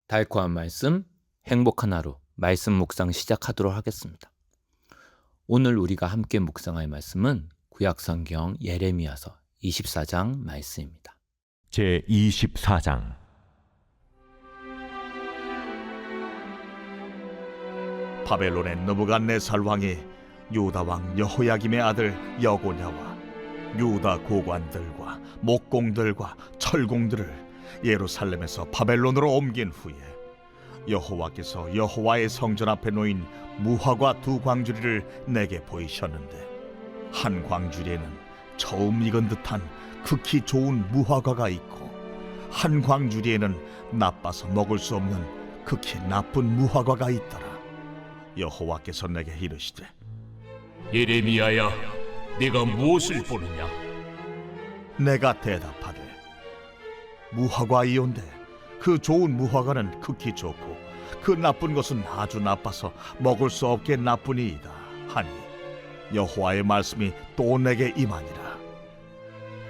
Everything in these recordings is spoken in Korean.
달콤한 말씀, 행복한 하루, 말씀 묵상 시작하도록 하겠습니다. 오늘 우리가 함께 묵상할 말씀은 구약성경 예레미야서 24장 말씀입니다. 제24장. 바벨론의 느부갓네살 왕이 유다 왕 여호야김의 아들 여고냐와 유다 고관들과 목공들과 철공들을 예루살렘에서 바벨론으로 옮긴 후에 여호와께서 여호와의 성전 앞에 놓인 무화과 두 광주리를 내게 보이셨는데, 한 광주리에는 처음 익은 듯한 극히 좋은 무화과가 있고, 한 광주리에는 나빠서 먹을 수 없는 극히 나쁜 무화과가 있더라. 여호와께서 내게 이르시되, 예레미야야, 네가 무엇을 보느냐? 내가 대답하되, 무화과이온데 그 좋은 무화과는 극히 좋고 그 나쁜 것은 아주 나빠서 먹을 수 없게 나쁘니이다 하니, 여호와의 말씀이 또 내게 임하니라.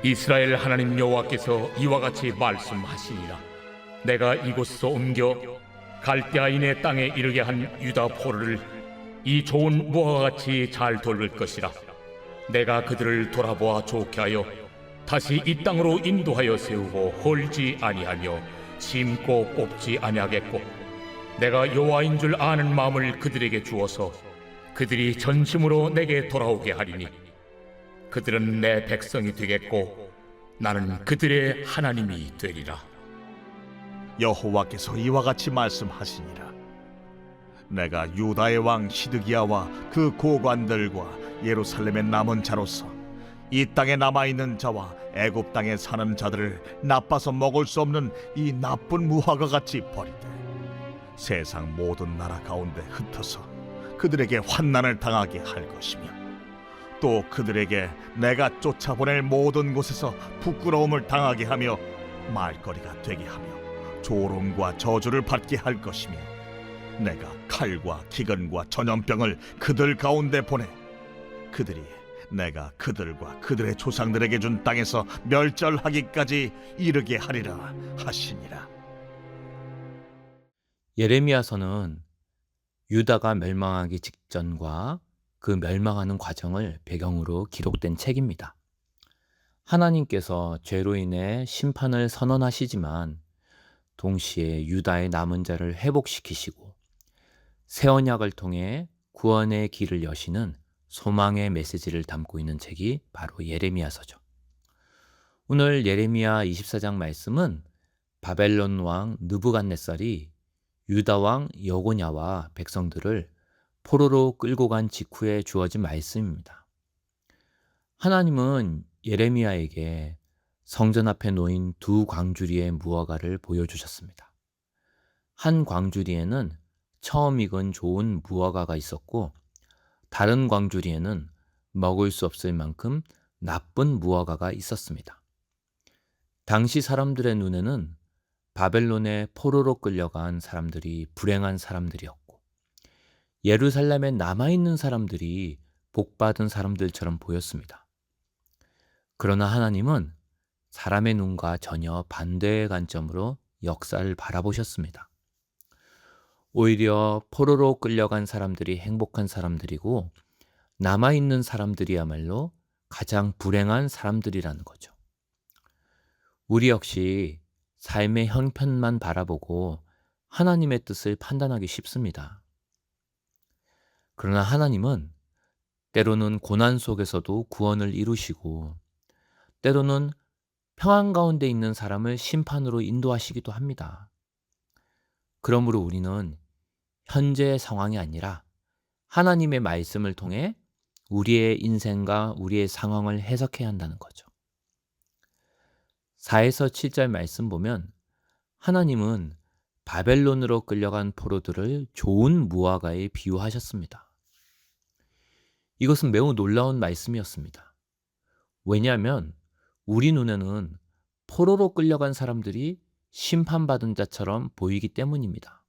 이스라엘 하나님 여호와께서 이와 같이 말씀하시니라. 내가 이곳에서 옮겨 갈대아인의 땅에 이르게 한 유다 포로를 이 좋은 무화과같이 잘 돌볼 것이라. 내가 그들을 돌아보아 좋게 하여 다시 이 땅으로 인도하여 세우고 헐지 아니하며 심고 뽑지 아니하겠고, 내가 여호와인 줄 아는 마음을 그들에게 주어서 그들이 전심으로 내게 돌아오게 하리니, 그들은 내 백성이 되겠고 나는 그들의 하나님이 되리라. 여호와께서 이와 같이 말씀하시니라. 내가 유다의 왕 시드기야와 그 고관들과 예루살렘의 남은 자로서 이 땅에 남아있는 자와 애굽 땅에 사는 자들을 나빠서 먹을 수 없는 이 나쁜 무화과같이 버리되, 세상 모든 나라 가운데 흩어서 그들에게 환난을 당하게 할 것이며, 또 그들에게 내가 쫓아보낼 모든 곳에서 부끄러움을 당하게 하며 말거리가 되게 하며 조롱과 저주를 받게 할 것이며, 내가 칼과 기근과 전염병을 그들 가운데 보내 그들이 내가 그들과 그들의 조상들에게 준 땅에서 멸절하기까지 이르게 하리라 하시니라. 예레미야서는 유다가 멸망하기 직전과 그 멸망하는 과정을 배경으로 기록된 책입니다. 하나님께서 죄로 인해 심판을 선언하시지만 동시에 유다의 남은 자를 회복시키시고 새 언약을 통해 구원의 길을 여시는 소망의 메시지를 담고 있는 책이 바로 예레미야서죠. 오늘 예레미야 24장 말씀은 바벨론 왕 느부갓네살이 유다 왕 여고냐와 백성들을 포로로 끌고 간 직후에 주어진 말씀입니다. 하나님은 예레미야에게 성전 앞에 놓인 두 광주리의 무화과를 보여주셨습니다. 한 광주리에는 처음 익은 좋은 무화과가 있었고, 다른 광주리에는 먹을 수 없을 만큼 나쁜 무화과가 있었습니다. 당시 사람들의 눈에는 바벨론의 포로로 끌려간 사람들이 불행한 사람들이었고, 예루살렘에 남아있는 사람들이 복받은 사람들처럼 보였습니다. 그러나 하나님은 사람의 눈과 전혀 반대의 관점으로 역사를 바라보셨습니다. 오히려 포로로 끌려간 사람들이 행복한 사람들이고, 남아있는 사람들이야말로 가장 불행한 사람들이라는 거죠. 우리 역시 삶의 형편만 바라보고 하나님의 뜻을 판단하기 쉽습니다. 그러나 하나님은 때로는 고난 속에서도 구원을 이루시고, 때로는 평안 가운데 있는 사람을 심판으로 인도하시기도 합니다. 그러므로 우리는 현재의 상황이 아니라 하나님의 말씀을 통해 우리의 인생과 우리의 상황을 해석해야 한다는 거죠. 4에서 7절 말씀 보면 하나님은 바벨론으로 끌려간 포로들을 좋은 무화과에 비유하셨습니다. 이것은 매우 놀라운 말씀이었습니다. 왜냐하면 우리 눈에는 포로로 끌려간 사람들이 심판받은 자처럼 보이기 때문입니다.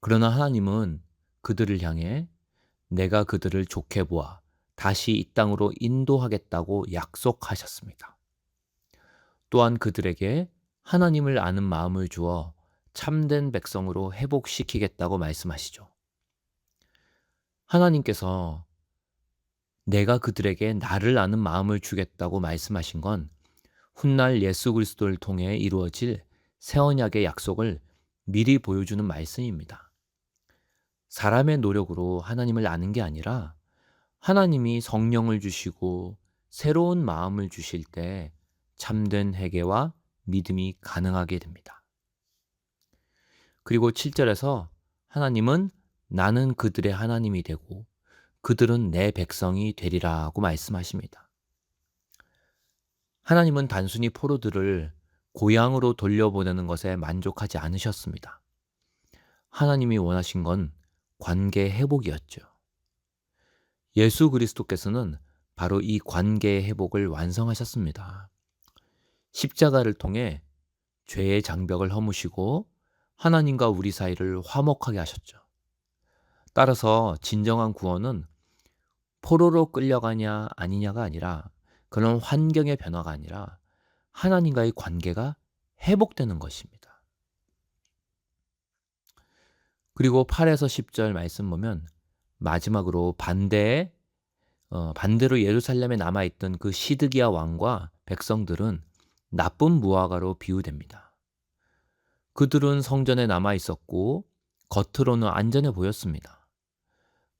그러나 하나님은 그들을 향해 내가 그들을 좋게 보아 다시 이 땅으로 인도하겠다고 약속하셨습니다. 또한 그들에게 하나님을 아는 마음을 주어 참된 백성으로 회복시키겠다고 말씀하시죠. 하나님께서 내가 그들에게 나를 아는 마음을 주겠다고 말씀하신 건 훗날 예수 그리스도를 통해 이루어질 새 언약의 약속을 미리 보여주는 말씀입니다. 사람의 노력으로 하나님을 아는 게 아니라 하나님이 성령을 주시고 새로운 마음을 주실 때 참된 회개와 믿음이 가능하게 됩니다. 그리고 7절에서 하나님은 나는 그들의 하나님이 되고 그들은 내 백성이 되리라고 말씀하십니다. 하나님은 단순히 포로들을 고향으로 돌려보내는 것에 만족하지 않으셨습니다. 하나님이 원하신 건 관계 회복이었죠. 예수 그리스도께서는 바로 이 관계의 회복을 완성하셨습니다. 십자가를 통해 죄의 장벽을 허무시고 하나님과 우리 사이를 화목하게 하셨죠. 따라서 진정한 구원은 포로로 끌려가냐 아니냐가 아니라 그런 환경의 변화가 아니라 하나님과의 관계가 회복되는 것입니다. 그리고 8에서 10절 말씀 보면 마지막으로 반대로 예루살렘에 남아있던 그 시드기야 왕과 백성들은 나쁜 무화과로 비유됩니다. 그들은 성전에 남아있었고 겉으로는 안전해 보였습니다.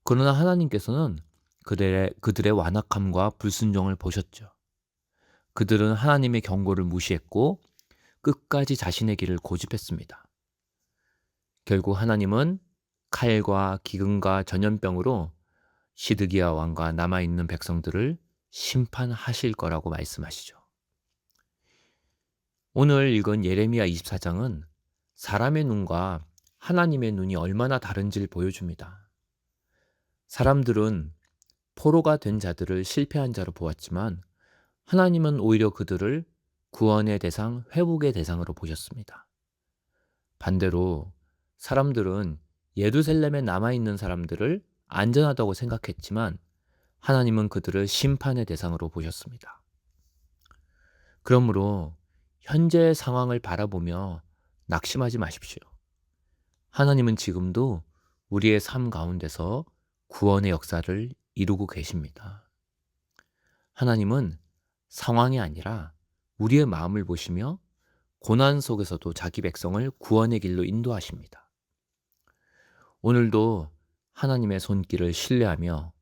그러나 하나님께서는 그들의 완악함과 불순종을 보셨죠. 그들은 하나님의 경고를 무시했고 끝까지 자신의 길을 고집했습니다. 결국 하나님은 칼과 기근과 전염병으로 시드기야 왕과 남아있는 백성들을 심판하실 거라고 말씀하시죠. 오늘 읽은 예레미야 24장은 사람의 눈과 하나님의 눈이 얼마나 다른지를 보여줍니다. 사람들은 포로가 된 자들을 실패한 자로 보았지만 하나님은 오히려 그들을 구원의 대상, 회복의 대상으로 보셨습니다. 반대로 사람들은 예루살렘에 남아있는 사람들을 안전하다고 생각했지만 하나님은 그들을 심판의 대상으로 보셨습니다. 그러므로 현재의 상황을 바라보며 낙심하지 마십시오. 하나님은 지금도 우리의 삶 가운데서 구원의 역사를 이루고 계십니다. 하나님은 상황이 아니라 우리의 마음을 보시며 고난 속에서도 자기 백성을 구원의 길로 인도하십니다. 오늘도 하나님의 손길을 신뢰하며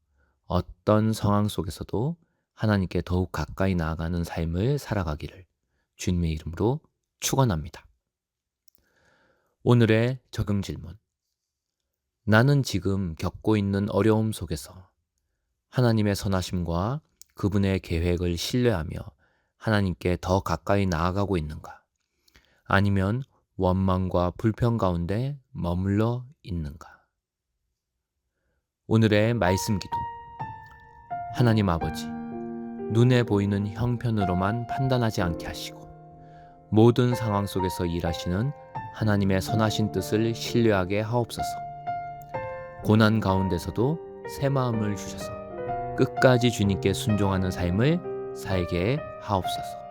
어떤 상황 속에서도 하나님께 더욱 가까이 나아가는 삶을 살아가기를 주님의 이름으로 축원합니다. 오늘의 적용 질문. 나는 지금 겪고 있는 어려움 속에서 하나님의 선하심과 그분의 계획을 신뢰하며 하나님께 더 가까이 나아가고 있는가? 아니면 원망과 불평 가운데 머물러 있는가? 오늘의 말씀 기도. 하나님 아버지, 눈에 보이는 형편으로만 판단하지 않게 하시고 모든 상황 속에서 일하시는 하나님의 선하신 뜻을 신뢰하게 하옵소서. 고난 가운데서도 새 마음을 주셔서 끝까지 주님께 순종하는 삶을 살게 하옵소서.